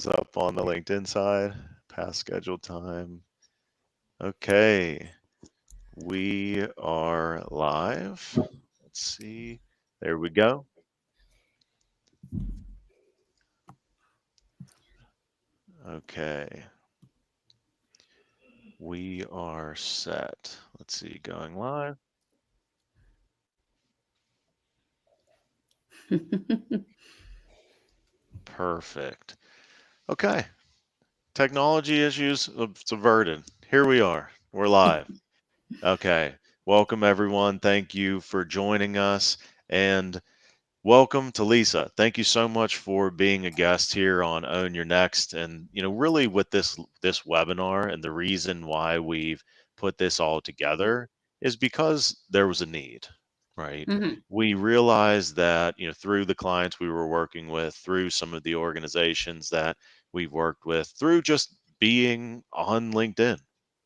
is up on the LinkedIn side. Past scheduled time. Okay, we are live. Let's see. There we go. Okay, we are set. Let's see, going live. Perfect. Okay, technology issues subverted. Here we are. We're live. Okay, welcome everyone. Thank you for joining us. And welcome to Lisa. Thank you so much for being a guest here on Own Your Next. And really with this webinar and the reason why we've put this all together is because there was a need, right? Mhm. We realized that, through the clients we were working with, through some of the organizations that we've worked with, through just being on LinkedIn,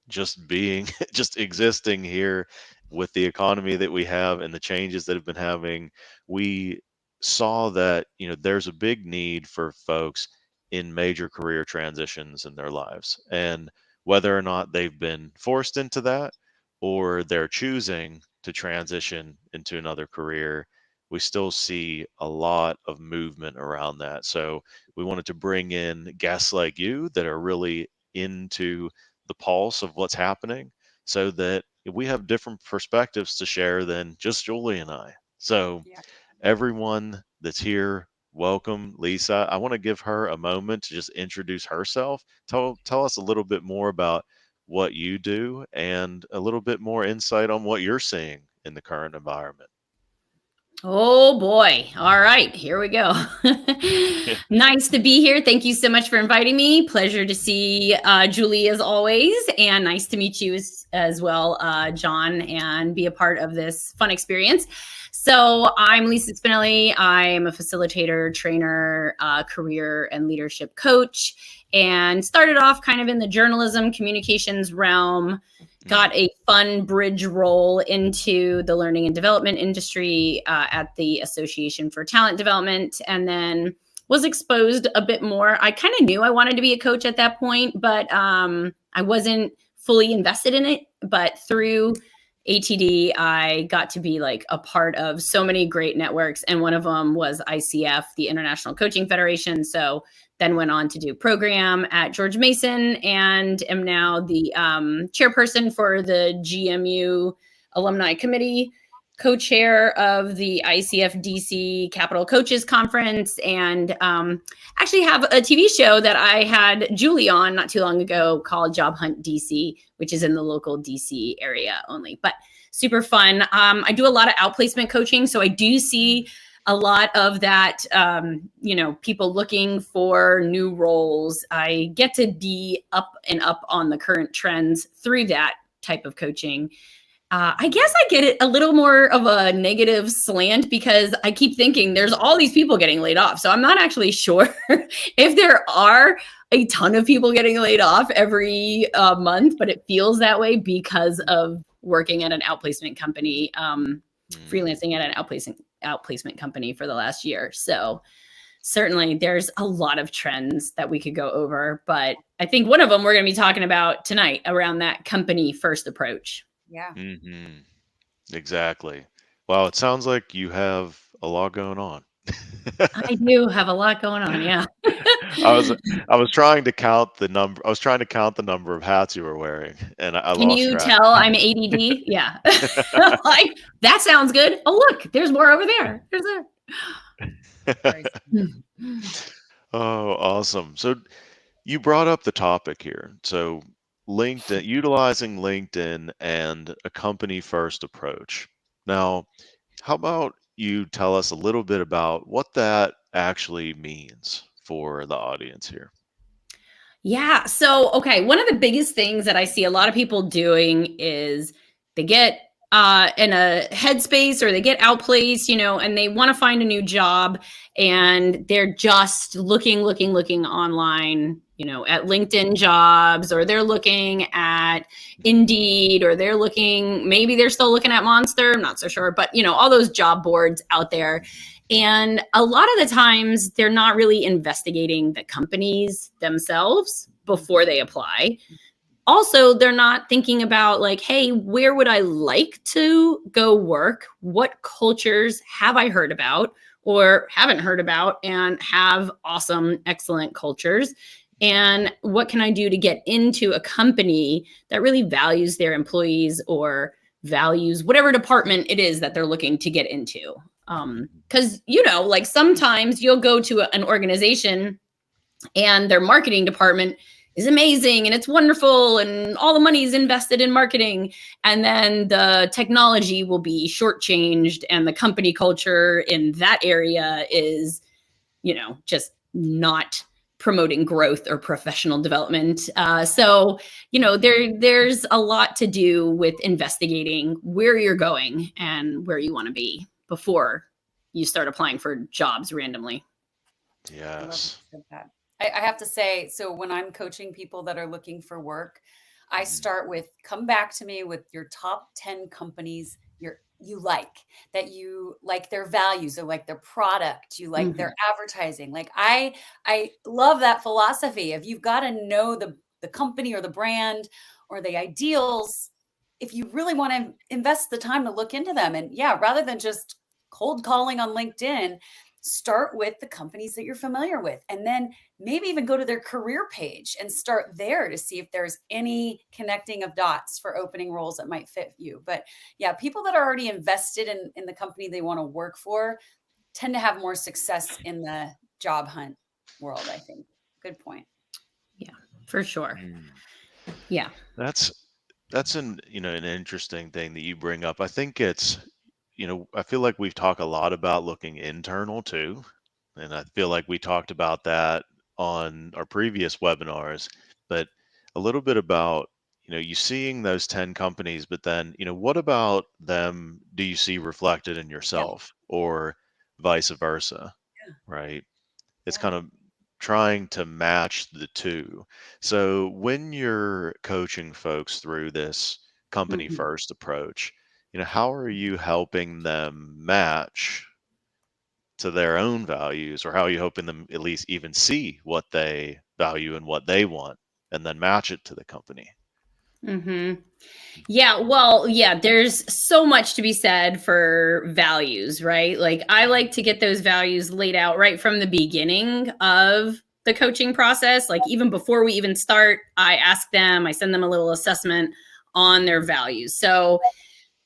just being just existing here with the economy that we have and the changes that have been having, we saw that there's a big need for folks in major career transitions in their lives, and whether or not they've been forced into that or they're choosing to transition into another career, we still see a lot of movement around that. So we wanted to bring in guests like you that are really into the pulse of what's happening, so that we have different perspectives to share than just Julie and I. So Yeah. everyone that's here, welcome Lisa. I want to give her a moment to just introduce herself. Tell us a little bit more about what you do and a little bit more insight on what you're seeing in the current environment. Oh boy. All right, here we go. Nice to be here. Thank you so much for inviting me. Pleasure to see Julie as always. And nice to meet you as well, John, and be a part of this fun experience. So I'm Lisa Spinelli. I'm a facilitator, trainer, career and leadership coach, and started off kind of in the journalism communications realm. Got a fun bridge role into the learning and development industry at the Association for Talent Development, and then was exposed a bit more. I kind of knew I wanted to be a coach at that point, but I wasn't fully invested in it. But through ATD, I got to be like a part of so many great networks, and one of them was ICF, the International Coaching Federation. So then went on to do program at George Mason, and am now the chairperson for the GMU Alumni Committee, co-chair of the ICF DC Capital Coaches Conference, and actually have a TV show that I had Julie on not too long ago called Job Hunt DC, which is in the local DC area only, but super fun. I do a lot of outplacement coaching, so I do see a lot of that, people looking for new roles. I get to be up and up on the current trends through that type of coaching. I guess I get it a little more of a negative slant because I keep thinking there's all these people getting laid off. So I'm not actually sure if there are a ton of people getting laid off every month, but it feels that way because of working at an outplacement company, freelancing at an outplacement company for the last year. So certainly there's a lot of trends that we could go over, but I think one of them we're going to be talking about tonight around that company first approach. Yeah. Hmm. Exactly. Wow, it sounds like you have a lot going on. I do have a lot going on. Yeah. I was I was trying to count the number. I was trying to count the number of hats you were wearing, and I Can lost you track. tell I'm ADD? Yeah. Like, that sounds good. Oh, look, there's more over there. There's Very a. Oh, awesome. So you brought up the topic here. So LinkedIn, utilizing LinkedIn and a company first approach. Now, how about you tell us a little bit about what that actually means for the audience here? Yeah. So, okay. One of the biggest things that I see a lot of people doing is they get in a headspace or they get outplaced, and they want to find a new job, and they're just looking online, at LinkedIn jobs, or they're looking at Indeed, or maybe they're still looking at Monster. I'm not so sure, but all those job boards out there. And a lot of the times they're not really investigating the companies themselves before they apply. Also, they're not thinking about like, hey, where would I like to go work? What cultures have I heard about or haven't heard about and have awesome, excellent cultures? And what can I do to get into a company that really values their employees or values whatever department it is that they're looking to get into? Mhm. Because, like sometimes you'll go to an organization and their marketing department is amazing and it's wonderful and all the money is invested in marketing, and then the technology will be shortchanged and the company culture in that area is just not promoting growth or professional development. So there's a lot to do with investigating where you're going and where you want to be before you start applying for jobs randomly. I love that Yes. you said that. I have to say, so when I'm coaching people that are looking for work, I Mhm. start with come back to me with your top 10 companies you like, that you like their values, or like their product, you like Mhm. their advertising. Like I love that philosophy of you've got to know the company or the brand or the ideals if you really want to invest the time to look into them. And yeah, rather than just cold calling on LinkedIn, start with the companies that you're familiar with, and then maybe even go to their career page and start there to see if there's any connecting of dots for opening roles that might fit you. But yeah, people that are already invested in the company they want to work for tend to have more success in the job hunt world, I think. Good point. Yeah, for sure. Mm. Yeah. That's that's an interesting thing that you bring up. I think I feel like we've talked a lot about looking internal too, and I feel like we talked about that on our previous webinars, but a little bit about, you seeing those 10 companies, but then, what about them do you see reflected in Yeah, yourself or vice versa, yeah, right? It's yeah. kind of trying to match the two. So when you're coaching folks through this company Mhm. first approach, how are you helping them match to their own values, or how are you hoping them at least even see what they value and what they want and then match it to the company? Mhm. Yeah, well, yeah, there's so much to be said for values, right? Like I like to get those values laid out right from the beginning of the coaching process. Like even before we even start, I ask them, I send them a little assessment on their values. So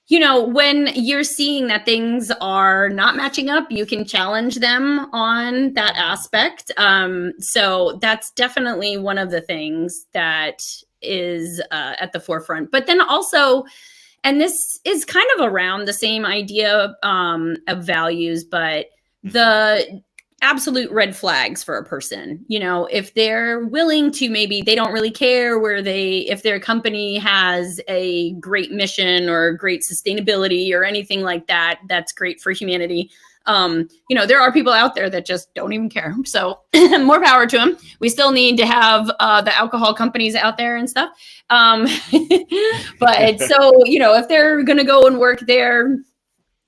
when you're seeing that things are not matching up, you can challenge them on that Mhm. aspect. So that's definitely one of the things that is at the forefront. But then also, and this is kind of around the same idea of values, but Mhm. the absolute red flags for a person. If they're willing to, maybe they don't really care if their company has a great mission or great sustainability or anything like that, that's great for humanity. There are people out there that just don't even care. So more power to them. We still need to have the alcohol companies out there and stuff. Um, but so, if they're going to go and work there,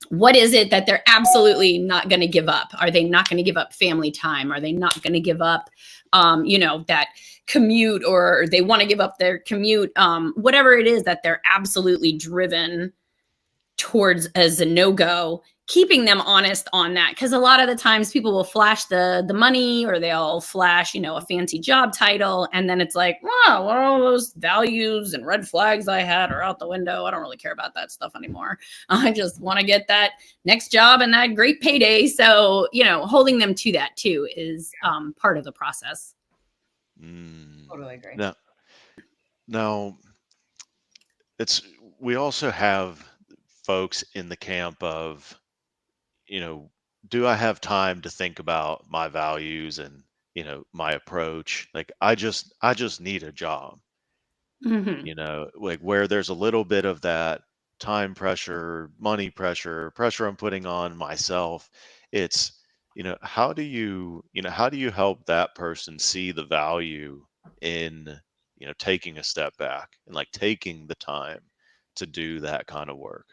what is it that they're absolutely not going to give up? Are they not going to give up family time? Are they not going to give up, that commute, or they want to give up their commute? Whatever it is that they're absolutely driven towards as a no-go, keeping them honest on that, because a lot of the times people will flash the money, or they'll flash a fancy job title, and then it's like, wow, well, all those values and red flags I had are out the window. I don't really care about that stuff anymore. I just want to get that next job and that great payday. So holding them to that too is part of the process. Mm. Totally agree. Now, it's we also have folks in the camp of, you know, do I have time to think about my values and, my approach? Like I just need a job, Hmm. like where there's a little bit of that time pressure, money pressure, pressure I'm putting on myself. It's, how do you help that person see the value in, taking a step back and like taking the time to do that kind of work?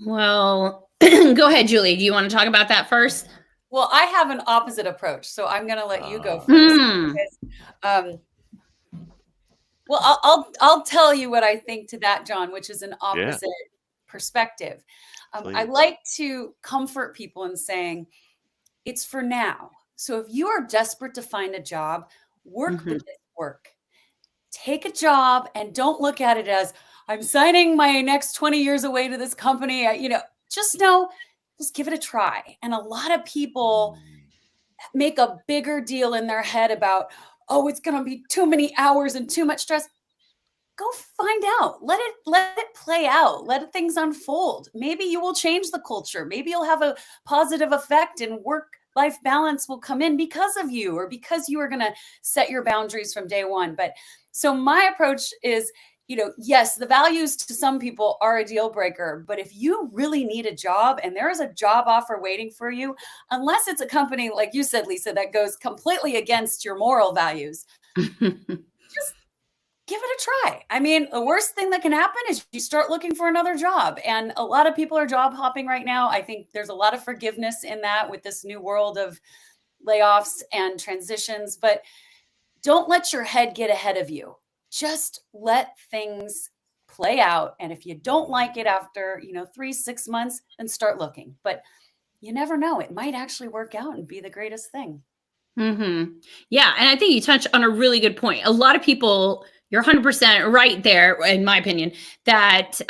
Well, go ahead, Julie. Do you want to talk about that first? Well, I have an opposite approach, so I'm going to let you go Ah, first. Mm, Um, well, I'll tell you what I think to that, John, which is an yeah, opposite perspective. I please. like to comfort people in saying it's for now. So if you are desperate to find a job, work the mhm. good work. Take a job and don't look at it as I'm signing my next 20 years away to this company. Just know, just give it a try. And a lot of people Mm, make a bigger deal in their head about, oh, it's going to be too many hours and too much stress. Go find out. Let it play out. Let things unfold. Maybe you will change the culture. Maybe you'll have a positive effect and work life balance will come in because of you or because you are going to set your boundaries from day one. But so my approach is, yes, the values to some people are a deal breaker, but if you really need a job and there is a job offer waiting for you, unless it's a company like you said, Lisa, that goes completely against your moral values, just give it a try. I mean, the worst thing that can happen is you start looking for another job. And a lot of people are job hopping right now. I think there's a lot of forgiveness in that with this new world of layoffs and transitions, but don't let your head get ahead of you. Just let things play out. And if you don't like it after, 3, 6 months, then start looking. But you never know. It might actually work out and be the greatest thing. Yeah, and I think you touched on a really good point. A lot of people, you're 100% right there, in my opinion, that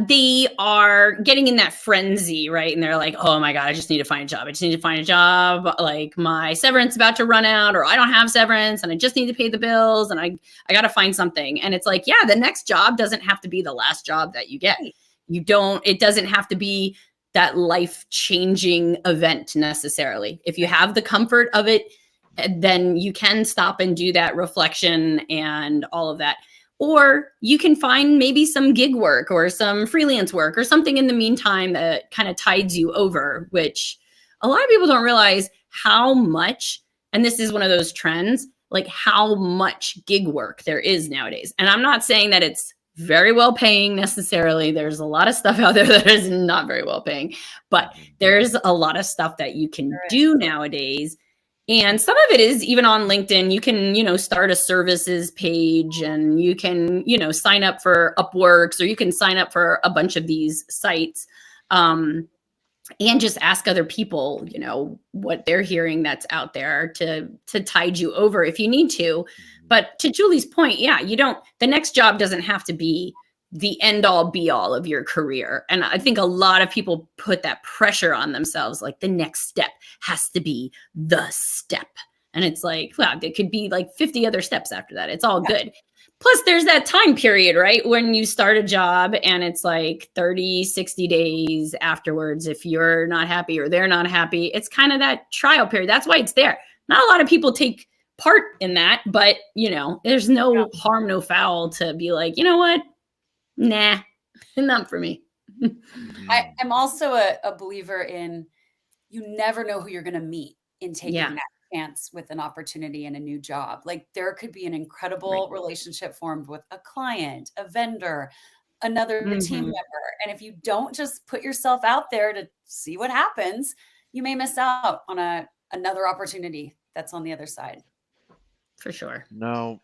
they are getting in that frenzy, right? And they're like, oh my God, I just need to find a job. I just need to find a job. Like my severance about to run out, or I don't have severance and I just need to pay the bills and I got to find something. And it's like, yeah, the next job doesn't have to be the last job that you get. Right. It doesn't have to be that life changing event necessarily. If you have the comfort of it, then you can stop and do that reflection and all of that. Or you can find maybe some gig work or some freelance work or something in the meantime that kind of tides you over, which a lot of people don't realize how much, and this is one of those trends, like how much gig work there is nowadays. And I'm not saying that it's very well paying necessarily. There's a lot of stuff out there that is not very well paying, but mhm. there's a lot of stuff that you can There do is. nowadays, and some of it is even on LinkedIn. You can, start a services page and you can, sign up for Upworks, or you can sign up for a bunch of these sites. And just ask other people, what they're hearing that's out there to tide you over if you need to. Mhm. But to Julie's point, yeah, the next job doesn't have to be the end all be all of your career. And I think a lot of people put that pressure on themselves, like the next step has to be the step. And it's like, wow, there could be like 50 other steps after that. It's all Yeah. good. Plus, there's that time period, right? When you start a job and it's like 30, 60 days afterwards, if you're not happy or they're not happy, it's kind of that trial period. That's why it's there. Not a lot of people take part in that, but there's no harm, no foul to be like, you know what? Nah, not for me. Mhm. I'm also a believer in you never know who you're going to meet in taking Yeah. that chance with an opportunity and a new job. Like there could be an Right. incredible relationship formed with a client, a vendor, another team Hmm. member. And if you don't just put yourself out there to see what happens, you may miss out on another opportunity that's on the other side. For sure. Now,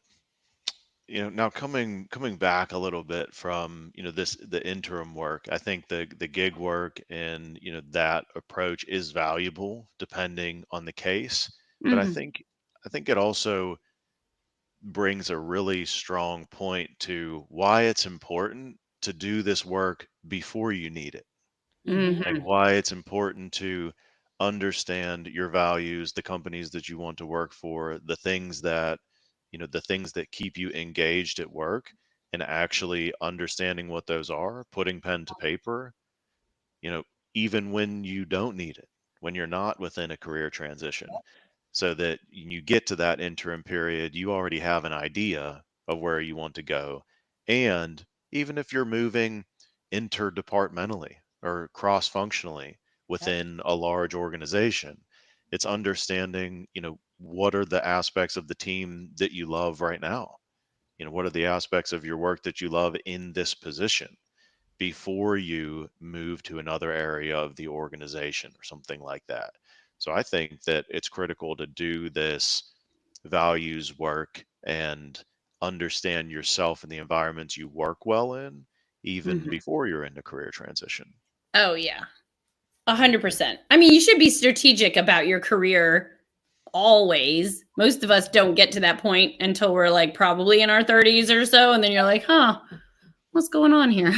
now coming back a little bit from, the interim work, I think the gig work and, that approach is valuable depending on the case. But Hmm. I think it also brings a really strong point to why it's important to do this work before you need it. Like Hmm. Hmm. why it's important to understand your values, the companies that you want to work for, the things that keep you engaged at work, and actually understanding what those are, putting pen to paper, you know, even when you don't need it, when you're not within a career transition, so that you get to that interim period, you already have an idea of where you want to go. And even if you're moving interdepartmentally or cross functionally Yep. within a large organization, it's understanding, what are the aspects of the team that you love right now? What are the aspects of your work that you love in this position? before you move to another area of the organization or something like that. So I think that it's critical to do this values work and understand yourself and the environments you work well in, even Mhm. before you're in a career transition. Oh yeah, 100%. I mean, you should be strategic about your career always. Most of us don't get to that point until we're like probably in our 30s or so, and then you're like, huh, what's going on here?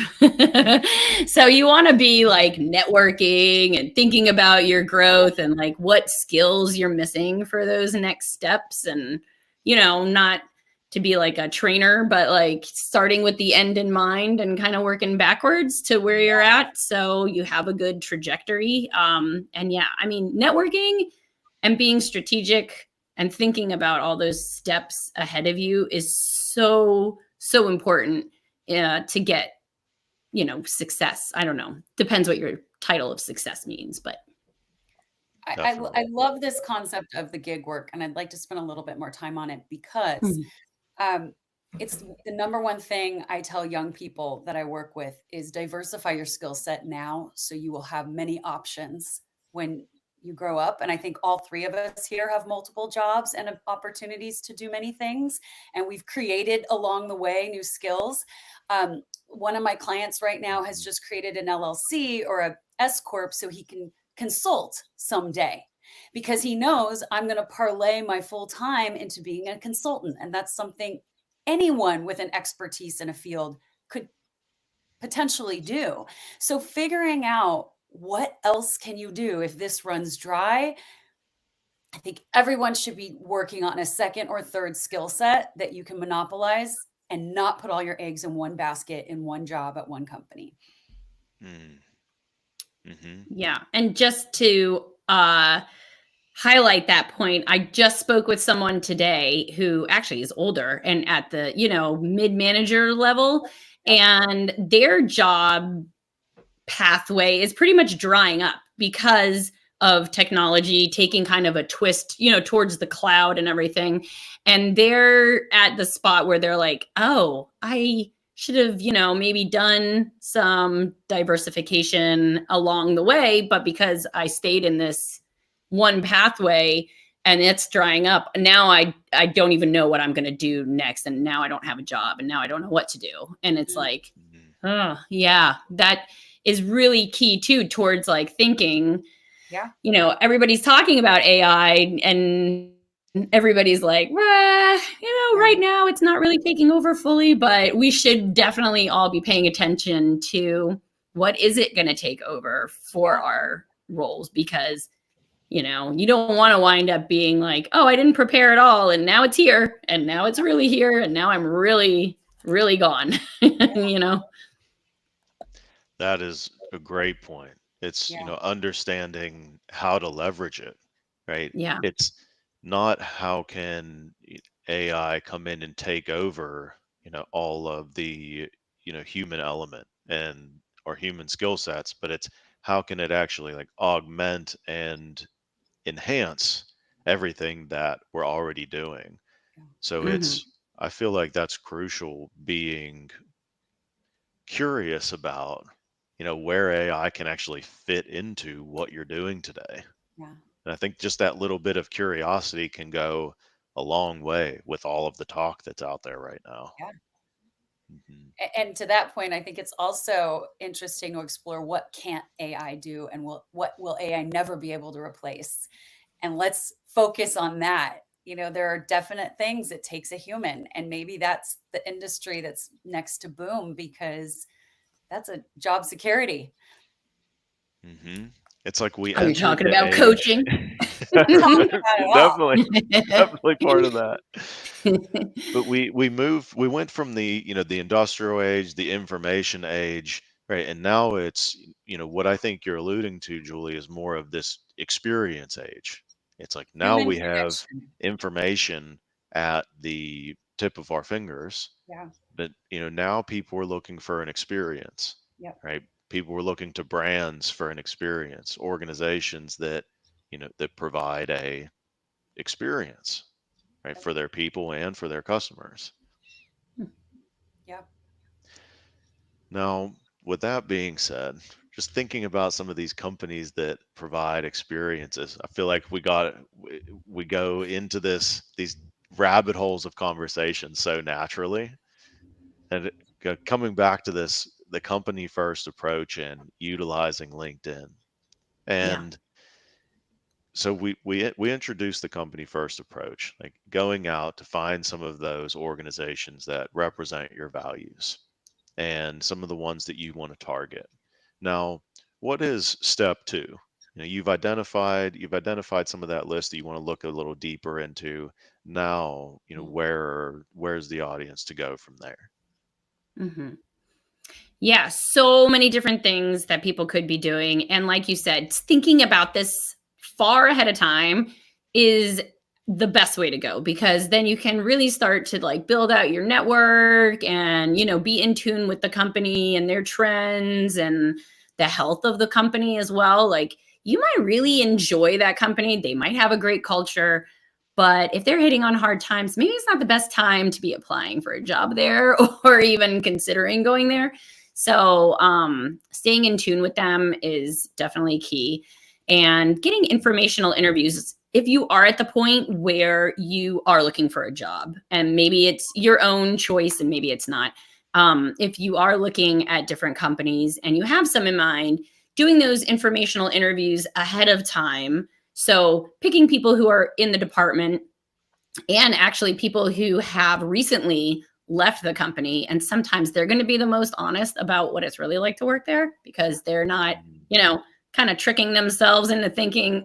So you want to be like networking and thinking about your growth and like what skills you're missing for those next steps, and not to be like a trainer, but like starting with the end in mind and kind of working backwards to where you're at so you have a good trajectory. And yeah, I mean, networking and being strategic and thinking about all those steps ahead of you is so important to get success. I don't know, depends what your title of success means, but I Definitely. love this concept of the gig work, and I'd like to spend a little bit more time on it because Mhm. um, it's the number one thing I tell young people that I work with is diversify your skill set now so you will have many options when you grow up. And I think all three of us here have multiple jobs and opportunities to do many things. And we've created along the way new skills. One of my clients right now has Mhm. just created an LLC or a S Corp so he can consult someday because he knows I'm going to parlay my full time into being a consultant. And that's something anyone with an expertise in a field could potentially do. So figuring out what else can you do if this runs dry, I think everyone should be working on a second or third skill set that you can monopolize and not put all your eggs in one basket in one job at one company. Mm. Mhm. Yeah, and just to highlight that point, I just spoke with someone today who actually is older and at the mid manager level, Yep. and their job pathway is pretty much drying up because of technology taking kind of a twist, towards the cloud and everything. And they're at the spot where they're like, oh, I should have, maybe done some diversification along the way. But because I stayed in this one pathway and it's drying up, now I don't even know what I'm going to do next. And now I don't have a job and now I don't know what to do. And it's Mm, like, Mhm. oh, yeah, that is really key too towards like thinking, yeah. everybody's talking about AI and everybody's like, Yeah. right now it's not really taking over fully, but we should definitely all be paying attention to what is it going to take over for Yeah. our roles, because you don't want to wind up being like, oh, I didn't prepare at all and now it's here and now it's really here and now I'm really gone. you know That is a great point. It's, Yeah. understanding how to leverage it, right? yeah. It's not how can AI come in and take over, all of the, human element and or human skill sets, but it's how can it actually like augment and enhance everything that we're already doing. Yeah. So Mhm. I feel like that's crucial, being curious about, where AI can actually fit into what you're doing today. Yeah. And I think just that little bit of curiosity can go a long way with all of the talk that's out there right now. Yeah. Hmm. And to that point, I think it's also interesting to explore what can't AI do and what will AI never be able to replace. And let's focus on that. There are definite things it takes a human, and maybe that's the industry that's next to boom because that's a job security. Hmm. It's like we Are you entered talking the about age. coaching? I'm not talking about it at all. Definitely, definitely part of that. But we went from the, the industrial age, the information age, right? And now it's, what I think you're alluding to, Julie, is more of this experience age. It's like now Human we have connection. information at the tip of our fingers, Yeah. but now people are looking for an experience, Yep. right? People are looking to brands for an experience, organizations that, that provide a experience, right, for their people and for their customers. Yep. Now, with that being said, just thinking about some of these companies that provide experiences, I feel like we go into these rabbit holes of conversation so naturally. And coming back to this, the company first approach and utilizing LinkedIn. Yeah. And so we introduced the company first approach, like going out to find some of those organizations that represent your values and some of the ones that you want to target. Now, what is step two? You've identified some of that list that you want to look a little deeper into. Now, where's the audience to go from there? Hmm. Yeah, so many different things that people could be doing. And like you said, thinking about this far ahead of time is the best way to go, because then you can really start to like build out your network and, be in tune with the company and their trends and the health of the company as well. Like, you might really enjoy that company. They might have a great culture, but if they're hitting on hard times, maybe it's not the best time to be applying for a job there or even considering going there. So, staying in tune with them is definitely key. And getting informational interviews if you are at the point where you are looking for a job, and maybe it's your own choice and maybe it's not. If you are looking at different companies and you have some in mind, doing those informational interviews ahead of time. So, picking people who are in the department and actually people who have recently left the company, and sometimes they're going to be the most honest about what it's really like to work there, because they're not, Mm. kind of tricking themselves into thinking,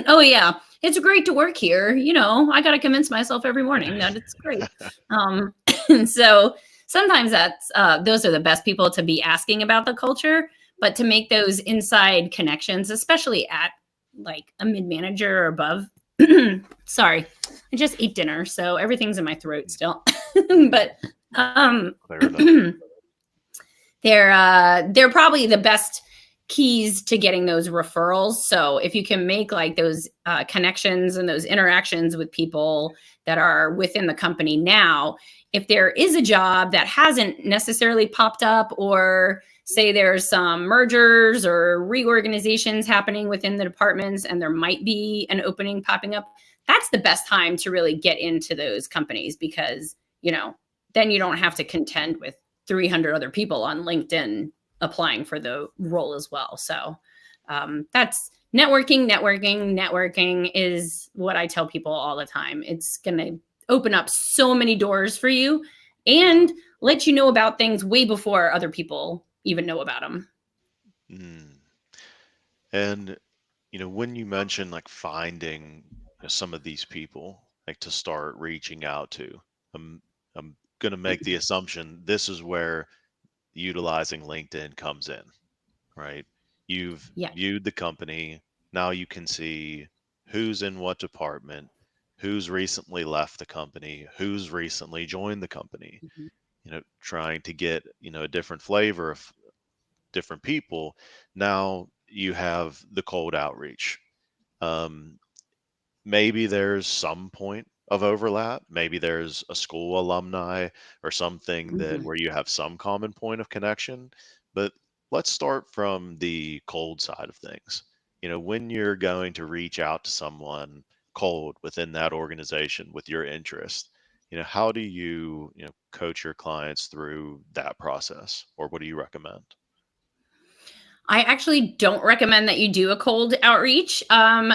oh yeah, it's great to work here, I got to convince myself every morning that it's great. um, so sometimes those are the best people to be asking about the culture, but to make those inside connections, especially at like a mid-manager or above. Sorry, I just ate dinner, so everything's in my throat still. But Clear it up. they're probably the best keys to getting those referrals. So if you can make like those connections and those interactions with people that are within the company now, if there is a job that hasn't necessarily popped up, or say there's some mergers or reorganizations happening within the departments and there might be an opening popping up, that's the best time to really get into those companies, because, then you don't have to contend with 300 other people on LinkedIn applying for the role as well. So that's networking is what I tell people all the time. It's going to open up so many doors for you and let you know about things way before other people even know about them. Mm. And when you mention like finding some of these people like to start reaching out to, I'm going to make the assumption this is where utilizing LinkedIn comes in, right? You've Yeah. viewed the company. Now you can see who's in what department, who's recently left the company, who's recently joined the company, Mhm. trying to get, a different flavor of different people. Now you have the cold outreach. Um, Maybe there's some point of overlap. Maybe there's a school alumni or something that Mhm. where you have some common point of connection. But let's start from the cold side of things. When you're going to reach out to someone cold within that organization with your interest, how do you coach your clients through that process, or what do you recommend? I actually don't recommend that you do a cold outreach.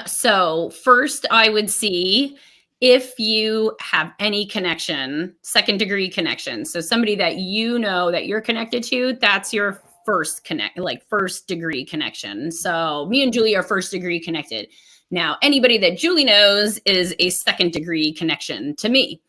So first, I would see if you have any connection, second degree connection. So somebody that that you're connected to, that's your first degree connection. So me and Julie are first degree connected. Now, anybody that Julie knows is a second degree connection to me,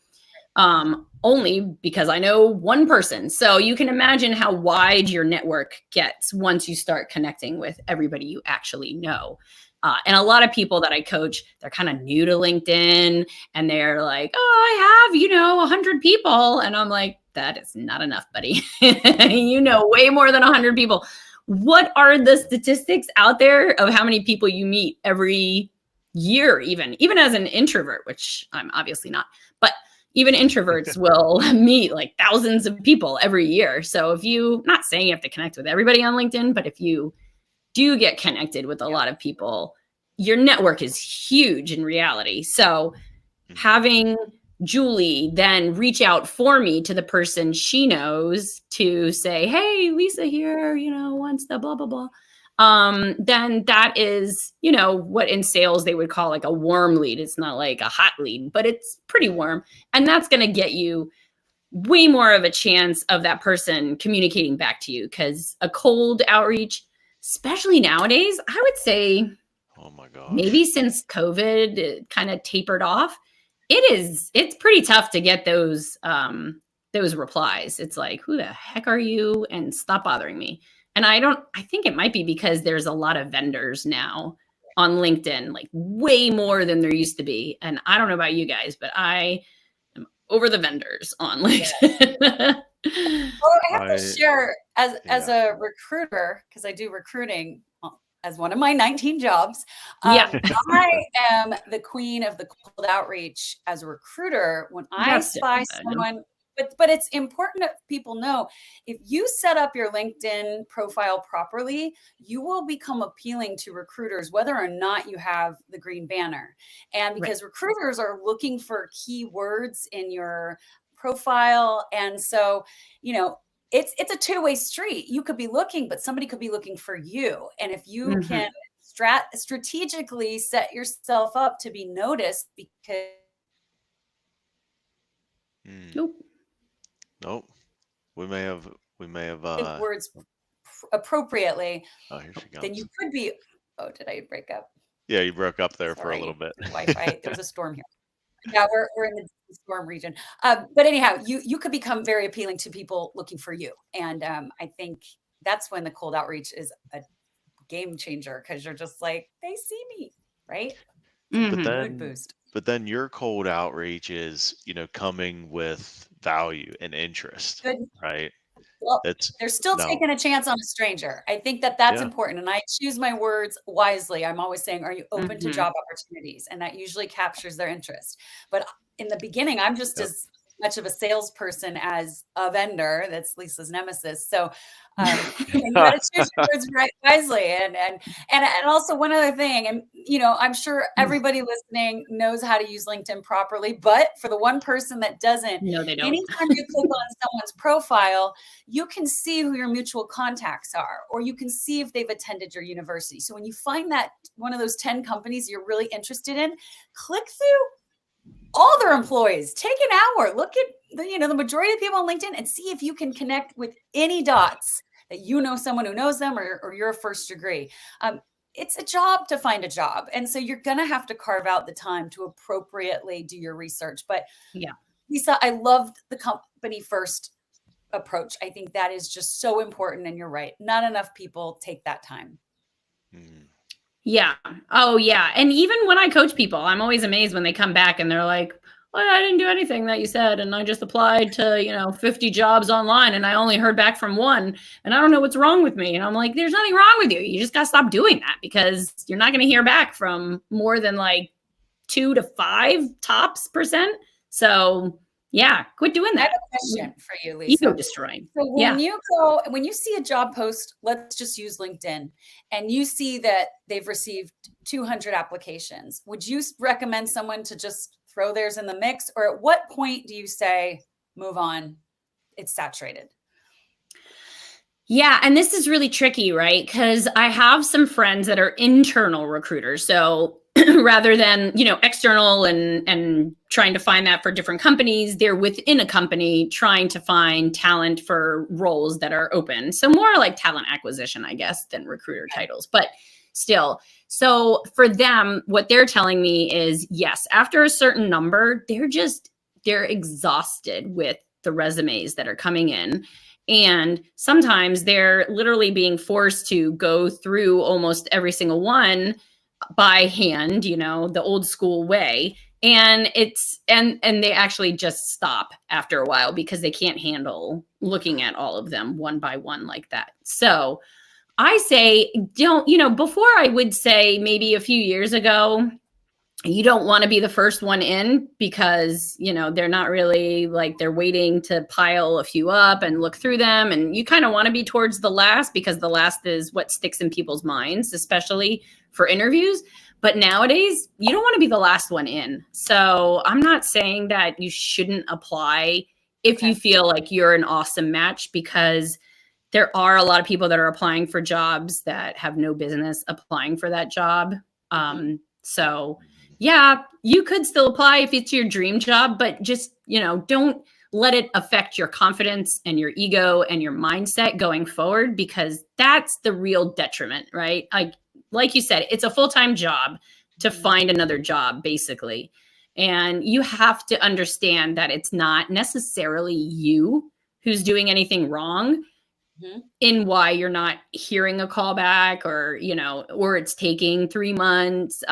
only because I know one person. So you can imagine how wide your network gets once you start connecting with everybody you actually know. And a lot of people that I coach, they're kind of new to LinkedIn and they're like, oh, I have, 100 people. And I'm like, that is not enough, buddy. You know way more than 100 people. What are the statistics out there of how many people you meet every year, even as an introvert, which I'm obviously not. But even introverts will meet like thousands of people every year. So if you, not saying you have to connect with everybody on LinkedIn, but if you do get connected with a lot of people, your network is huge in reality. So having Julie then reach out for me to the person she knows to say, hey, Lisa here, wants the blah, blah, blah. Then that is, what in sales they would call like a warm lead. It's not like a hot lead, but it's pretty warm. And that's going to get you way more of a chance of that person communicating back to you, because a cold outreach, especially nowadays, I would say, oh my gosh, maybe since COVID kind of tapered off, it's pretty tough to get those replies. It's like, who the heck are you? And stop bothering me. And I think it might be because there's a lot of vendors now on LinkedIn, like way more than there used to be. And I don't know about you guys, but I am over the vendors on LinkedIn. Well, I have to share as a recruiter, because I do recruiting as one of my 19 jobs. I am the queen of the cold outreach as a recruiter. When I spy someone, but it's important that people know, if you set up your LinkedIn profile properly, you will become appealing to recruiters, whether or not you have the green banner. And because recruiters are looking for keywords in your profile. And so, it's a two-way street. You could be looking, but somebody could be looking for you. And if you can strategically set yourself up to be noticed, because Nope. We may have words appropriately. Oh, here she comes. Then you could be. Oh, did I break up? Yeah, you broke up there for a little bit. Wi-Fi. There's a storm here. Yeah, we're in the storm region. But anyhow, you could become very appealing to people looking for you. And I think that's when the cold outreach is a game changer, because you're just like, they see me, right? But then your cold outreach is, coming with value and interest, right? Well, they're still taking a chance on a stranger. I think that's important. And I choose my words wisely. I'm always saying, are you open to job opportunities? And that usually captures their interest. But in the beginning, I'm just as much of a salesperson as a vendor. That's Lisa's nemesis. So you got to choose your words right wisely. And also one other thing, and I'm sure everybody listening knows how to use LinkedIn properly, but for the one person that doesn't, no, they don't. Anytime you click on someone's profile, you can see who your mutual contacts are, or you can see if they've attended your university. So when you find that one of those 10 companies you're really interested in, click through all their employees. Take an hour, look at the majority of people on LinkedIn, and see if you can connect with any dots that someone who knows them, or you're a first degree. It's a job to find a job. And so you're going to have to carve out the time to appropriately do your research. But Lisa, I loved the company first approach. I think that is just so important. And you're right. Not enough people take that time. Yeah. Oh, yeah. And even when I coach people, I'm always amazed when they come back and they're like, well, I didn't do anything that you said. And I just applied to, 50 jobs online and I only heard back from one. And I don't know what's wrong with me. And I'm like, there's nothing wrong with you. You just got to stop doing that, because you're not going to hear back from more than like 2 to 5 tops %. So yeah, quit doing that. I have a question for you, Lisa. Ego destroying. So when you see a job post, let's just use LinkedIn, and you see that they've received 200 applications, would you recommend someone to just throw theirs in the mix? Or at what point do you say, move on, it's saturated? Yeah. And this is really tricky, right? Because I have some friends that are internal recruiters. So rather than, external and trying to find that for different companies, they're within a company trying to find talent for roles that are open. So more like talent acquisition, I guess, than recruiter titles, but still. So for them, what they're telling me is, yes, after a certain number, they're exhausted with the resumes that are coming in. And sometimes they're literally being forced to go through almost every single one by hand, the old school way. And and they actually just stop after a while because they can't handle looking at all of them one by one like that. So I say, before I would say maybe a few years ago, You don't want to be the first one in because, they're not really like they're waiting to pile a few up and look through them. And you kind of want to be towards the last because the last is what sticks in people's minds, especially for interviews. But nowadays, you don't want to be the last one in. So I'm not saying that you shouldn't apply if you Okay. feel like you're an awesome match, because there are a lot of people that are applying for jobs that have no business applying for that job. Mhm. So yeah, you could still apply if it's your dream job, but just, don't let it affect your confidence and your ego and your mindset going forward, because that's the real detriment, right? Like you said, it's a full-time job to Mhm. find another job, basically. And you have to understand that it's not necessarily you who's doing anything wrong Mhm. in why you're not hearing a callback, or or it's taking 3 months.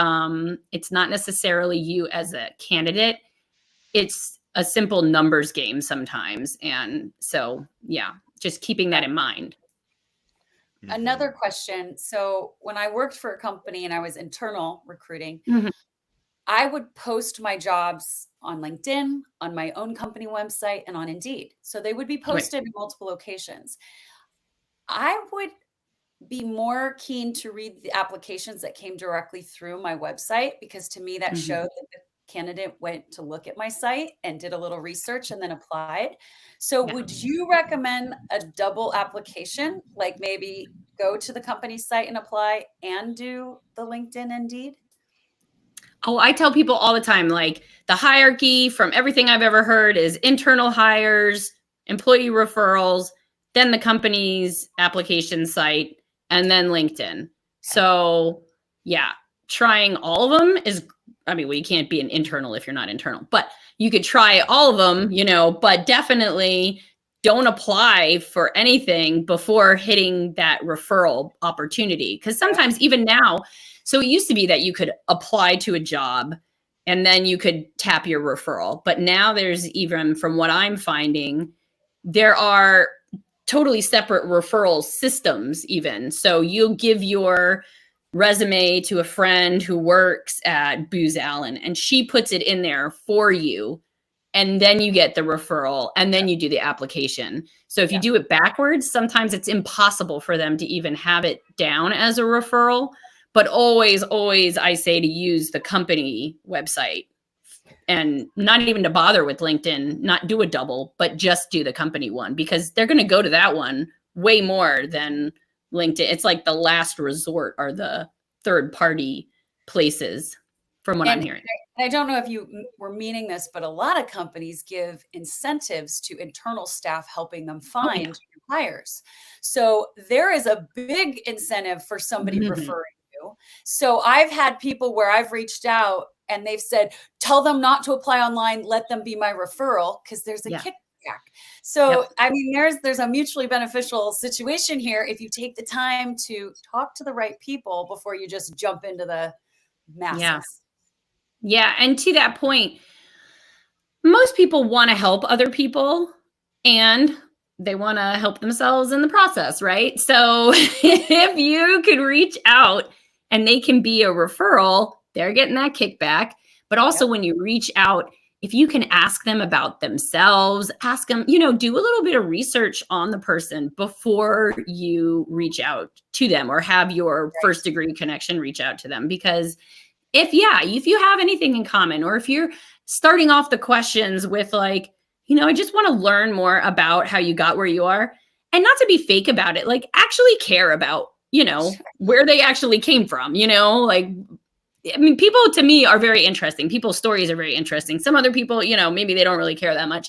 It's not necessarily you as a candidate. It's a simple numbers game sometimes. And so yeah, just keeping that Okay. in mind. Another Hmm. question. So when I worked for a company and I was internal recruiting, Mhm. I would post my jobs on LinkedIn, on my own company website, and on Indeed. So they would be Right. posted in multiple locations. I would be more keen to read the applications that came directly through my website, because to me that Mhm. showed that the candidate went to look at my site and did a little research and then applied. So Yeah. would you recommend a double application, like maybe go to the company site and apply and do the LinkedIn Indeed? Oh, I tell people all the time, like the hierarchy from everything I've ever heard is internal hires, employee referrals, then the company's application site, and then LinkedIn. Okay. So, yeah, trying all of them is, I mean, well, you can't be an internal if you're not internal, but you could try all of them, but definitely don't apply for anything before hitting that referral opportunity. Because Yeah. sometimes, even now, so it used to be that you could apply to a job and then you could tap your referral. But now there's, even from what I'm finding, there are totally separate referral systems, even. So you'll give your resume to a friend who works at Booz Allen and she puts it in there for you. And then you get the referral and then you do the application. So if you Yeah. do it backwards, sometimes it's impossible for them to even have it down as a referral. But always, always, I say to use the company website, and not even to bother with LinkedIn, not do a double, but just do the company one, because they're going to go to that one way more than LinkedIn. It's like the last resort, or the third party places, from what I'm And hearing. I don't know if you were meaning this, but a lot of companies give incentives to internal staff helping them Oh, yeah. find hires. So there is a big incentive for somebody Mhm. referring you. So I've had people where I've reached out and they've said, tell them not to apply online, let them be my referral, because there's a Yeah. kickback. So Yep. I mean, there's a mutually beneficial situation here if you take the time to talk to the right people before you just jump into the Yeah. masses. Yeah. And to that point, most people want to help other people and they want to help themselves in the process, right? So if you could reach out and they can be a referral, they're getting that kickback. But also, Yep. when you reach out, if you can ask them about themselves, ask them, do a little bit of research on the person before you reach out to them, or have your first Right. degree connection reach out to them. Because if you have anything in common, or if you're starting off the questions with like, I just want to learn more about how you got where you are, and not to be fake about it, like actually care about, where they actually came from, like, I mean, people to me are very interesting. People's stories are very interesting. Some other people, maybe they don't really care that much,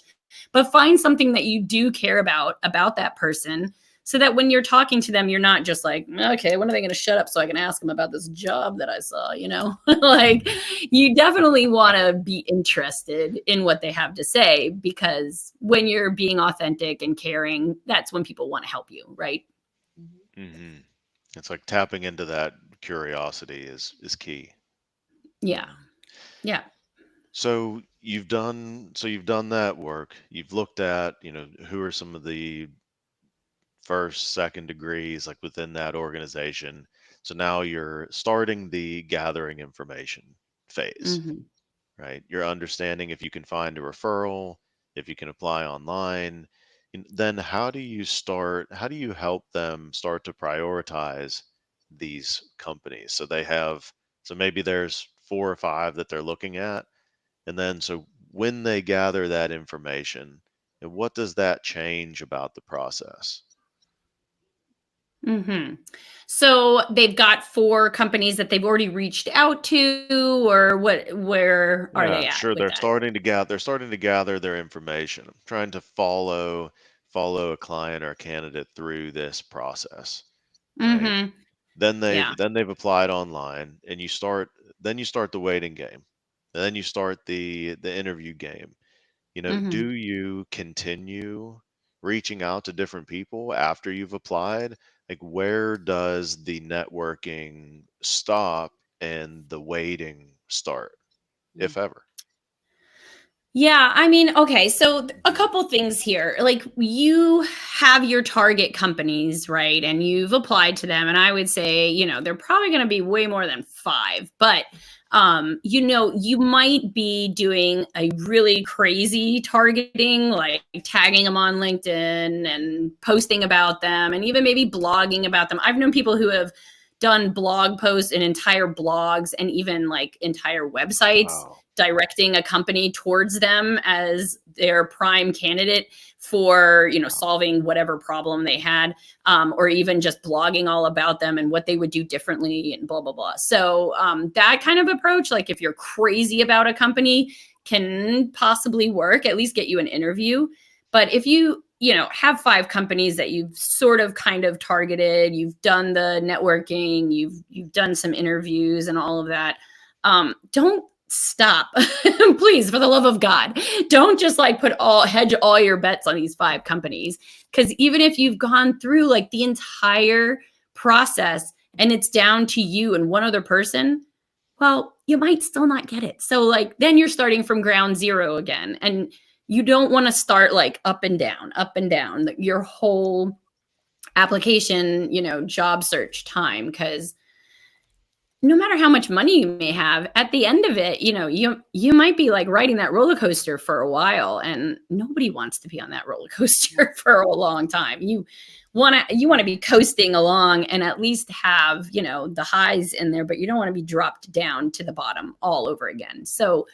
but find something that you do care about that person, so that when you're talking to them, you're not just like, okay, when are they going to shut up so I can ask them about this job that I saw, like, you definitely want to be interested in what they have to say, because when you're being authentic and caring, that's when people want to help you, right? Mhm. Hmm. It's like tapping into that curiosity is key. Yeah. Yeah. So you've done that work. You've looked at, who are some of the first, second degrees like within that organization. So now you're starting the gathering information. phase, Mhm. right? You're understanding if you can find a referral, if you can apply online, then how do you help them start to prioritize these companies? So maybe there's four or five that they're looking at. And then, so when they gather that information, and what does that change about the process? Mhm. So they've got 4 companies that they've already reached out to, or where are they Yeah, at sure. with that? They're starting to gather their information, trying to follow a client or a candidate through this process, right? Mhm. Then Yeah. they've applied online, and you start the waiting game. And then you start the interview game. Mhm. Do you continue reaching out to different people after you've applied? Like, where does the networking stop and the waiting start, Mm. if ever? Yeah, I mean, okay, so a Mhm. couple things here. Like you have your target companies, right? And you've applied to them, and I would say, they're probably going to be way more than 5, but you might be doing a really crazy targeting, like tagging them on LinkedIn and posting about them and even maybe blogging about them. I've known people who have done blog posts and entire blogs and even like entire websites Wow. directing a company towards them as their prime candidate for Wow. solving whatever problem they had, or even just blogging all about them and what they would do differently and blah blah blah. So that kind of approach, like if you're crazy about a company, can possibly work, at least get you an interview. But if you have 5 companies that you've sort of kind of targeted, you've done the networking, you've done some interviews and all of that, don't stop. Please, for the love of God, don't just like hedge all your bets on these 5 companies, because even if you've gone through like the entire process and it's down to you and one other person, well, you might still not get it. So like then you're starting from ground zero again, and you don't want to start like up and down your whole application, job search time, because no matter how much money you may have, at the end of it, you might be like riding that roller coaster for a while, and nobody wants to be on that roller coaster for a long time. You want to be coasting along and at least have, the highs in there, but you don't want to be dropped down to the bottom all over again. So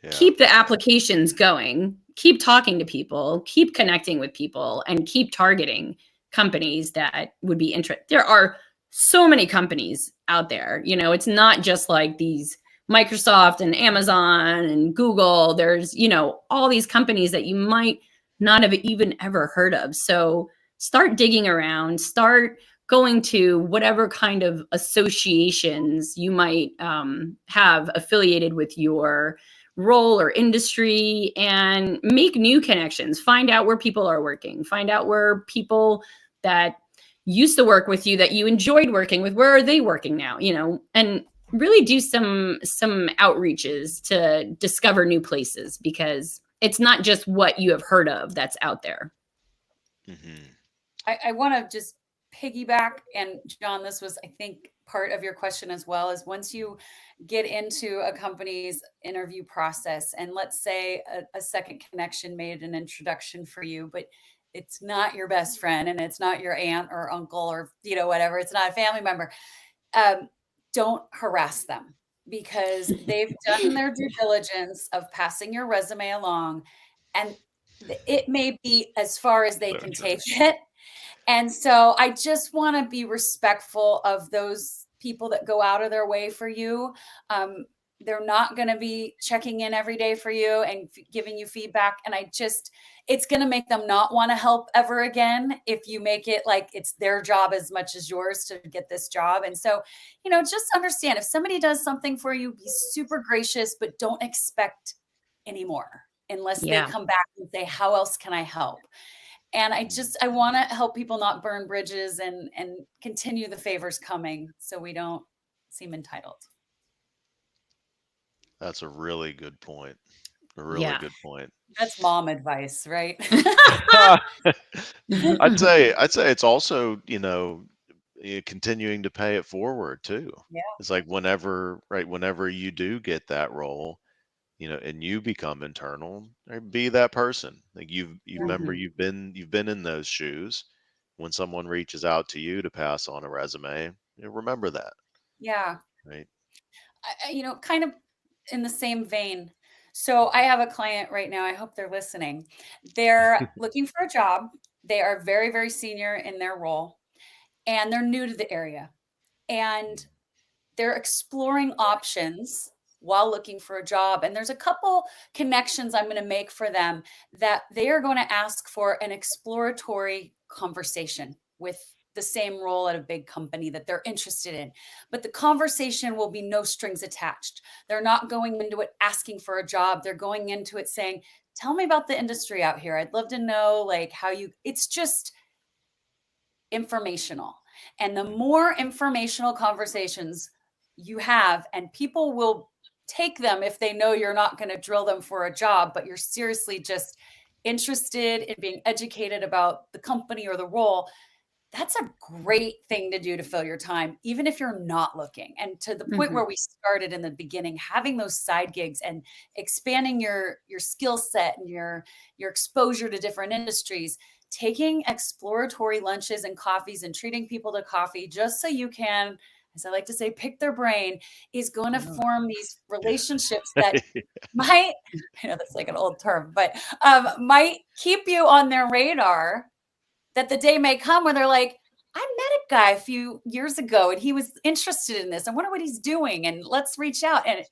Yeah. keep the applications going, keep talking to people, keep connecting with people, and keep targeting companies that would be interested. There are so many companies out there. It's not just like these Microsoft and Amazon and Google. There's, all these companies that you might not have even ever heard of. So start digging around, start going to whatever kind of associations you might have affiliated with your role or industry, and make new connections. Find out where people are working. Find out where people that used to work with you that you enjoyed working with, where are they working now, and really do some outreaches to discover new places, because it's not just what you have heard of that's out there. Hmm. I want to just piggyback, and John, this was, I think, part of your question as well, is once you get into a company's interview process, and let's say a second connection made an introduction for you, but it's not your best friend and it's not your aunt or uncle or whatever, it's not a family member, um, don't harass them, because they've done their due diligence of passing your resume along, and it may be as far as they So can true. take it. And so I just want to be respectful of those people that go out of their way for you. They're not going to be checking in every day for you and giving you feedback. And it's going to make them not want to help ever again if you make it like it's their job as much as yours to get this job. And so, just understand, if somebody does something for you, be super gracious, but don't expect anymore unless they Yeah. come back and say, how else can I help? And I want to help people not burn bridges and continue the favors coming, so we don't seem entitled. That's a really good point. A really Yeah. good point. That's mom advice, right? I'd say it's also, continuing to pay it forward too. Yeah. It's like whenever, right, whenever you do get that role, and you become internal, right, be that person. Like you remember Mhm. you've been in those shoes. When someone reaches out to you to pass on a resume, remember that, Yeah. right? Kind of in the same vein. So I have a client right now. I hope they're listening. They're looking for a job. They are very, very senior in their role and they're new to the area. And they're exploring options while looking for a job. And there's a couple connections I'm going to make for them that they are going to ask for an exploratory conversation with the same role at a big company that they're interested in. But the conversation will be no strings attached. They're not going into it asking for a job. They're going into it saying, tell me about the industry out here. I'd love to know like how it's just informational. And the more informational conversations you have, and people will take them if they know you're not going to drill them for a job, but you're seriously just interested in being educated about the company or the role, that's a great thing to do to fill your time, even if you're not looking. And to the point Mhm. where we started in the beginning, having those side gigs and expanding your skill set and your exposure to different industries, taking exploratory lunches and coffees and treating people to coffee just so you can, as I like to say, pick their brain, is going to Oh. form these Yeah. relationships that might, I know that's like an old term, but might keep you on their radar, that the day may come where they're like, I met a guy a few years ago and he was interested in this. I wonder what he's doing. And let's reach out. And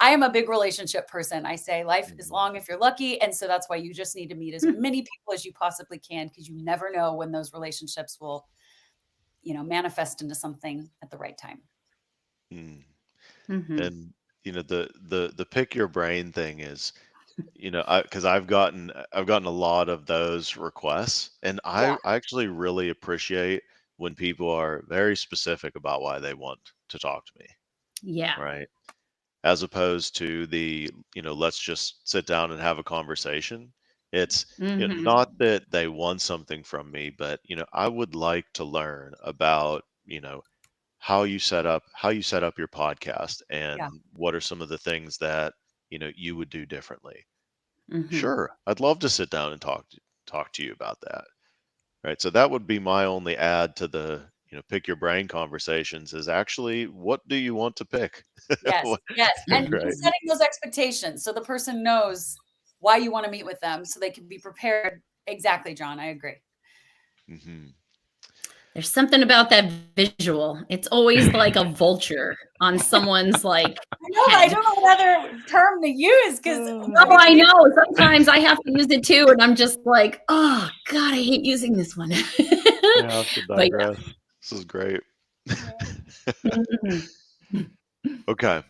I am a big relationship person. I say life is Mhm. long if you're lucky. And so that's why you just need to meet as many people as you possibly can, because you never know when those relationships will, manifest into something at the right time. Mm. Mhm. And the pick your brain thing is, I because I've gotten a lot of those requests, and Yeah. I actually really appreciate when people are very specific about why they want to talk to me, Yeah. right? As opposed to the, let's just sit down and have a conversation. It's, Mhm. not that they want something from me, but I would like to learn about, how you set up your podcast, Yeah. and what are some of the things that you would do differently. Mhm. Sure, I'd love to sit down and talk to you about that. Right. So that would be my only add to the, pick your brain conversations, is actually, what do you want to pick? Yes. What- Yes. And right. Mhm. setting those expectations so the person knows why you want to meet with them so they can be prepared. Exactly, John. I agree. Hmm. There's something about that visual. It's always like a vulture on someone's, like, I know, but I head. don't know what other term to use because Oh, I know. Sometimes I have to use it too, and I'm just like, "Oh god, I hate using this one." I have to But digress. This is great. yeah. Mhm. Okay.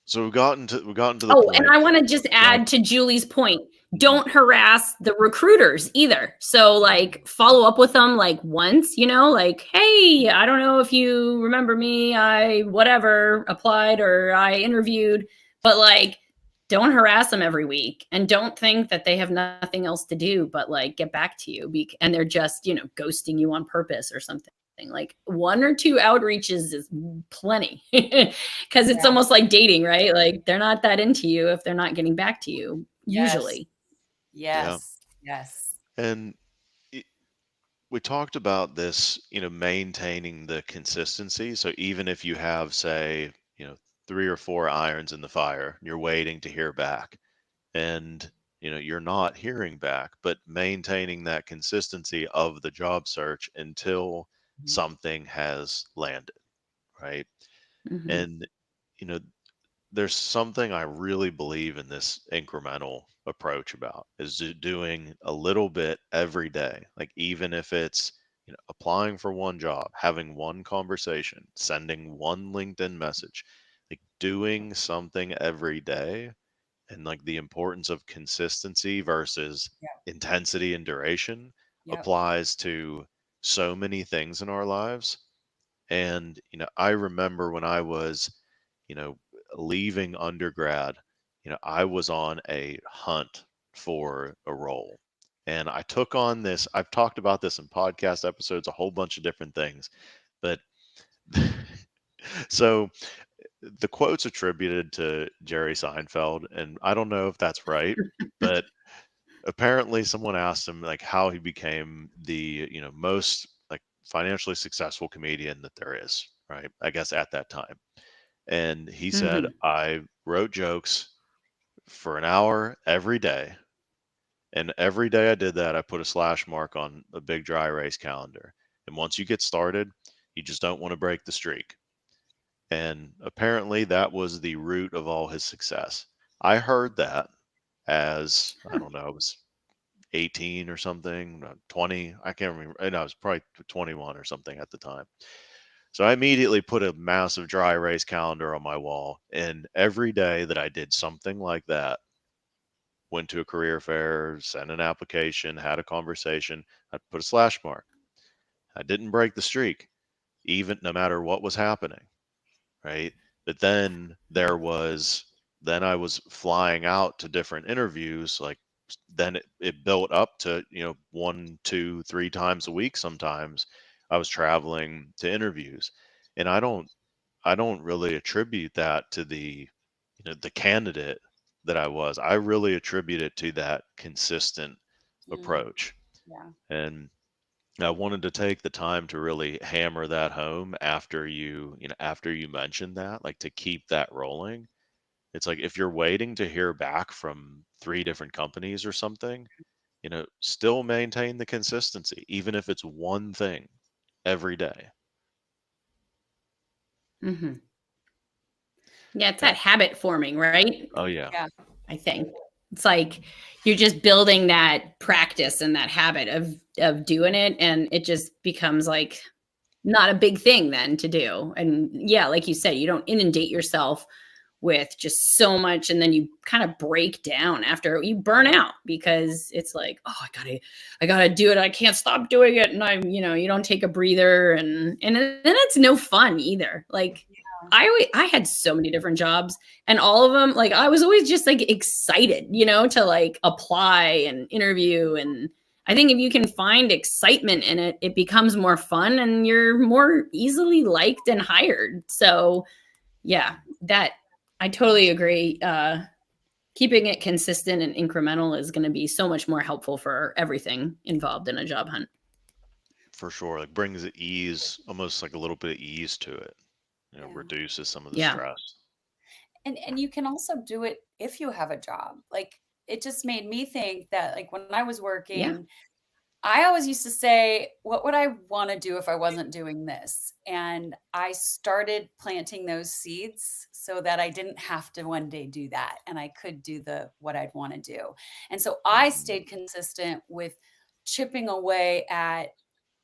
So we've gotten to the Oh, and point. I wanna just Yeah. add to Julie's point, Mhm. don't harass the recruiters either. So, like, follow up with them, like, once, like, "Hey, I don't know if you remember me, I whatever, applied or I interviewed," but, like, don't harass them every week, and don't think that they have nothing else to do but, like, get back to you, and they're just, ghosting you on purpose or something. Like, 1 or 2 outreaches is plenty. Because it's Yeah. almost like dating, right? Like, they're not that into you if they're not getting back to you, Yes. usually. Yeah. Yes. Yes. And i- we talked about this, maintaining the consistency. So even if you have, say, 3 or 4 irons in the fire, you're waiting to hear back, and you're not hearing back, but maintaining that consistency of the job search until Mhm. something has landed, right? Mhm. And you know there's something I really believe in this incremental approach about, is doing a little bit every day. Like, even if it's, applying for one job, having one conversation, sending one LinkedIn message, like doing something every day. And like, the importance of consistency versus Yep. intensity and duration Yep. applies to so many things in our lives. And I remember when I was, you know leaving undergrad, I was on a hunt for a role. And I took on this. I've talked about this in podcast episodes, a whole bunch of different things. But so the quote's attributed to Jerry Seinfeld, and I don't know if that's right, but apparently someone asked him like how he became the, most like financially successful comedian that there is, right? I guess at that time. And he said, Mhm. I wrote jokes for an hour every day. And every day I did that, I put a slash mark on a big dry erase calendar. And once you get started, you just don't want to break the streak. And apparently that was the root of all his success. I heard that as, I don't know, I was 18 or something, 20, I can't remember. I know I was probably 21 or something at the time. So I immediately put a massive dry erase calendar on my wall. And every day that I did something like that, went to a career fair, sent an application, had a conversation, I'd put a slash mark. I didn't break the streak, even no matter what was happening, right? But then I was flying out to different interviews. Like then it built up to, one, two, three times a week sometimes. I was traveling to interviews. And I don't really attribute that to the candidate that I was. I really attribute it to that consistent Mm, approach. yeah. And I wanted to take the time to really hammer that home after you mentioned that, like to keep that rolling. It's like if you're waiting to hear back from three different companies or something, still maintain the consistency, even if it's one thing every day. Mhm. Yeah, it's Yeah. that habit forming, right? Oh yeah. Yeah. I think. It's like you're just building that practice and that habit of doing it, and it just becomes like not a big thing then to do. And yeah, like you said, you don't inundate yourself with just so much, and then you kind of break down after you burn out because it's like, oh, I gotta do it. I can't stop doing it. And you don't take a breather, and then it's no fun either. Like I had so many different jobs, and all of them, like I was always just like excited, to like apply and interview. And I think if you can find excitement in it, it becomes more fun and you're more easily liked and hired. So yeah, that I totally agree. Keeping it consistent and incremental is going to be so much more helpful for everything involved in a job hunt. For sure. Like brings the ease, almost like a little bit of ease to it. Yeah. Reduces some of the Yeah. stress. And you can also do it if you have a job. Like it just made me think that like when I was Yeah. working, I always used to say, what would I want to do if I wasn't doing this? And I started planting those seeds so that I didn't have to one day do that and I could do the what I'd want to do. And so I Mhm. stayed consistent with chipping away at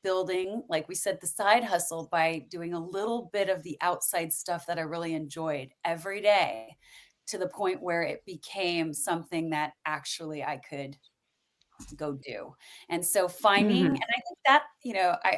building, like we said, the side hustle by doing a little bit of the outside stuff that I really enjoyed every day to the point where it became something that actually I could go do. And so finding, and Hmm. I think that,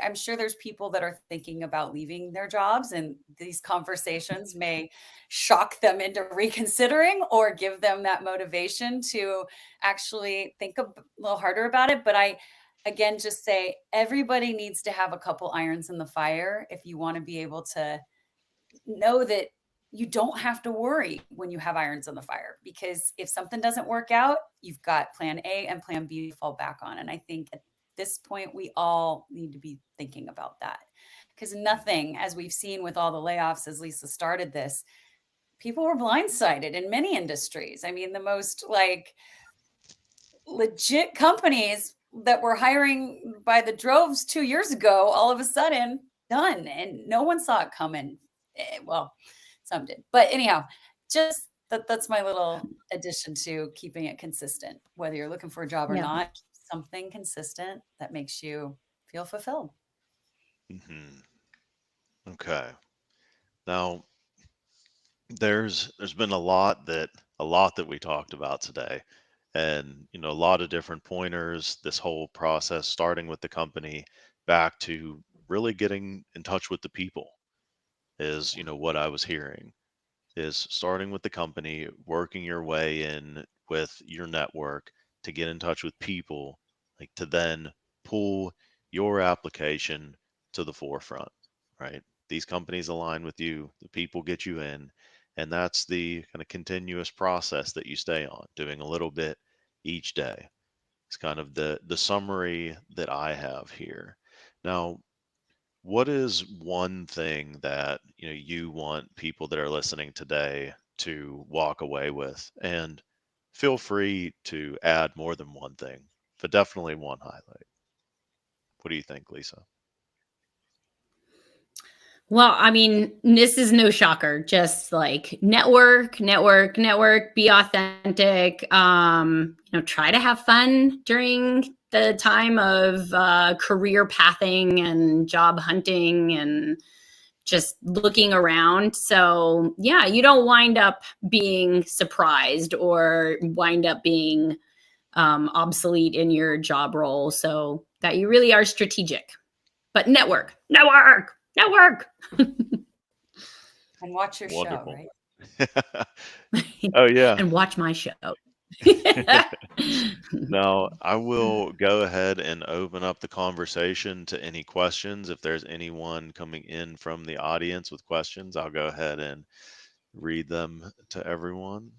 I'm sure there's people that are thinking about leaving their jobs, and these conversations may shock them into reconsidering or give them that motivation to actually think a little harder about it. But I, again, just say everybody needs to have a couple irons in the fire if you want to be able to know that you don't have to worry when you have irons in the fire, because if something doesn't work out, you've got plan A and plan B to fall back on. And I think at this point, we all need to be thinking about that because nothing, as we've seen with all the layoffs, as Lisa started this, people were blindsided in many industries. I mean, the most like legit companies that were hiring by the droves 2 years ago, all of a sudden done, and no one saw it coming. Well, some did, but anyhow, just that's my little addition to keeping it consistent, whether you're looking for a job or Yeah. not, something consistent that makes you feel fulfilled. Mhm. Okay. Now, there's been a lot that we talked about today, and a lot of different pointers. This whole process, starting with the company, back to really getting in touch with the people, is Yeah. what I was hearing. Is starting with the company, working your way in with your network to get in touch with people like to then pull your application to the forefront, right? These companies align with you, the people get you in, and that's the kind of continuous process that you stay on, doing a little bit each day. It's kind of the summary that I have here. Now, what is one thing that you want people that are listening today to walk away with? And feel free to add more than one thing, but definitely one highlight. What do you think, Lisa? Well, I mean, this is no shocker. Just like network, network, network, be authentic. Try to have fun during the time of career pathing and job hunting and just looking around. So, yeah, you don't wind up being surprised or wind up being obsolete in your job role. So that you really are strategic. But network, network, network. And watch your show, Wonderful. right? Oh, yeah. And watch my show. Now, I will go ahead and open up the conversation to any questions. If there's anyone coming in from the audience with questions, I'll go ahead and read them to everyone.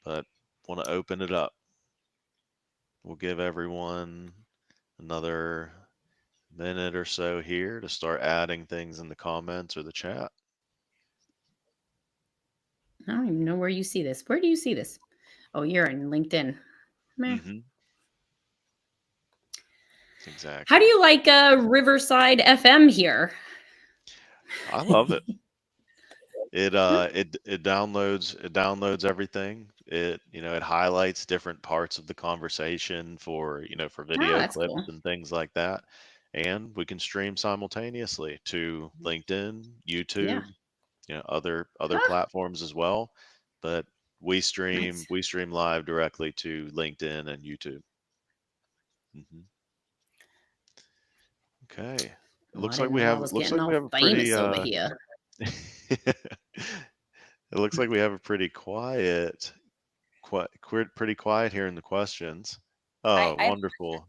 But want to open it up. We'll give everyone another minute or so here to start adding things in the comments or the chat. I don't even know where you see this. Where do you see this? Oh, you're in LinkedIn. Meh. Hmm. How do Exactly. you like Riverside FM here? I love it. It downloads everything. It highlights different parts of the conversation for Oh, video that's clips cool. and things like that. And we can stream simultaneously to LinkedIn, Yeah. YouTube, other Ah, platforms as well. But we stream nice. we stream live directly to LinkedIn and YouTube. Hmm. Okay. It Well, I looks like didn't we know I have was looks getting like we all have a pretty famous over here. it looks like we have a pretty pretty quiet here in the questions. Oh, I wonderful.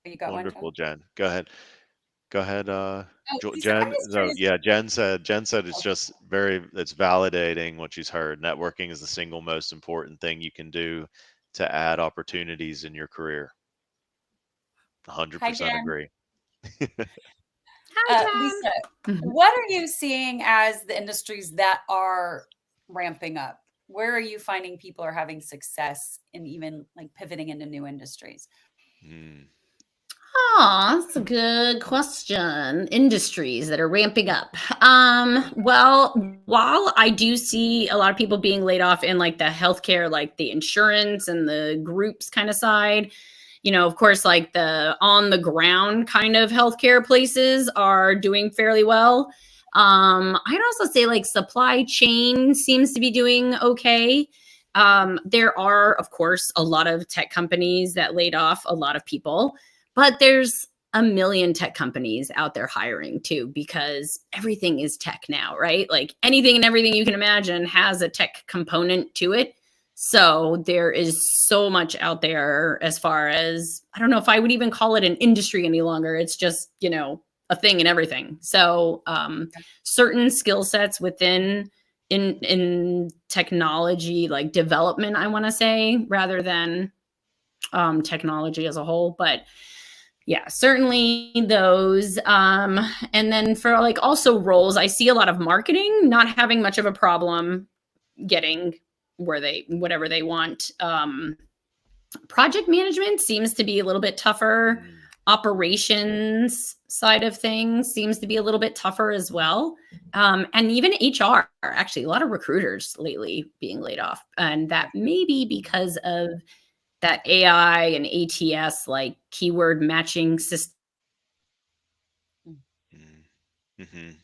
you got one, Wonderful, John? Jen. Go ahead. Go ahead, Oh, Lisa, I'm Jen. just So curious. yeah, Jen said it's validating what she's heard. Networking is the single most important thing you can do to add opportunities in your career. Hi, 100% Jen. agree. Hi, Lisa, Jen. what are you seeing as the industries that are ramping up? Where are you finding people are having success in even like pivoting into new industries? Mm, Oh, that's a good question. Industries that are ramping up. Well, while I do see a lot of people being laid off in like the healthcare, like the insurance and the groups kind of side, of course, like the on the ground kind of healthcare places are doing fairly well. I'd also say like supply chain seems to be doing okay. There are, of course, a lot of tech companies that laid off a lot of people, but there's a million tech companies out there hiring too, because everything is tech now, right? Like anything and everything you can imagine has a tech component to it. So there is so much out there as far as, I don't know if I would even call it an industry any longer. It's just, a thing and everything. So certain skill sets within in technology like development, I want to say, rather than technology as a whole. But yeah, certainly those. And then for like also roles, I see a lot of marketing not having much of a problem getting whatever they want. Project management seems to be a little bit tougher. mm, Operations side of things seems to be a little bit tougher as well. And even HR, actually, a lot of recruiters lately being laid off. And that may be because of that AI and ATS, like keyword matching systems mm, mhm.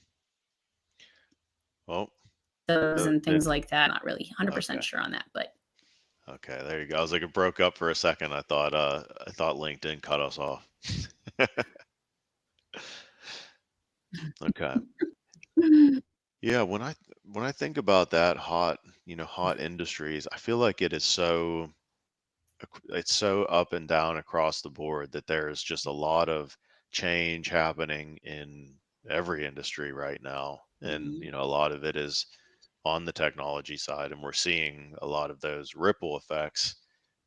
Well, and things did like that. Not really 100% okay. sure on that, but Okay, there you go. I was like, it broke up for a second. I thought LinkedIn cut us off. Okay. Yeah, when I think about that hot industries, I feel like it is so it's so up and down across the board that there's just a lot of change happening in every industry right now. And, Mhm. a lot of it is on the technology side, and we're seeing a lot of those ripple effects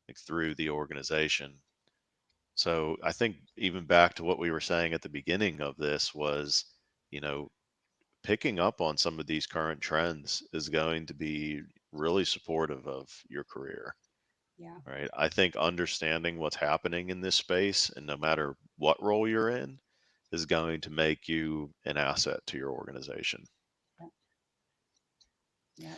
like through the organization. So I think even back to what we were saying at the beginning of this was, you know, picking up on some of these current trends is going to be really supportive of your career. Yeah. Right. I think understanding what's happening in this space, and no matter what role you're in, is going to make you an asset to your organization. Yeah. Yeah.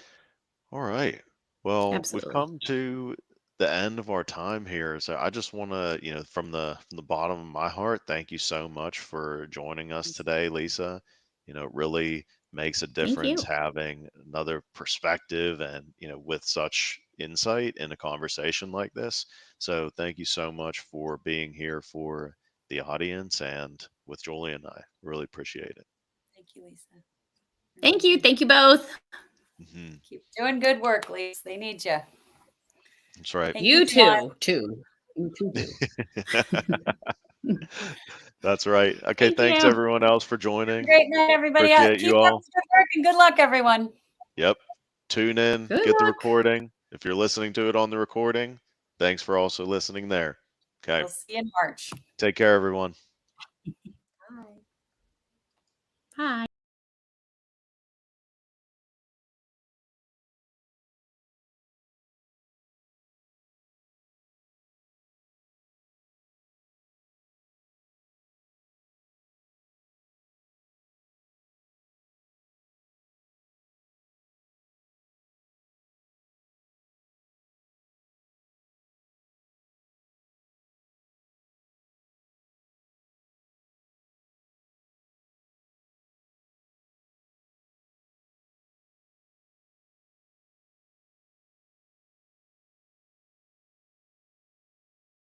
All right. Well, we've Absolutely. come to the end of our time here. So I just want to, from the bottom of my heart, thank you so much for joining us Thanks. today, Lisa. It really makes a Thank difference you. having another perspective and, with such insight in a conversation like this. So thank you so much for being here for the audience and with Julie and I. Really appreciate it. Thank you, Lisa. You're Thank you. welcome. Thank you both. Hmm. Keep doing good work, Lisa. They need you. That's right. Thank you, You John. too. You too. That's right. Okay, Thank thanks you. everyone else for Have a joining. great night, everybody. Appreciate Keep you up all. the good work and good luck, everyone. Yep. Tune in, Good get the luck. recording. If you're listening to it on the recording, thanks for also listening there. Okay. We'll see you in March. Take care, everyone. Bye. Bye.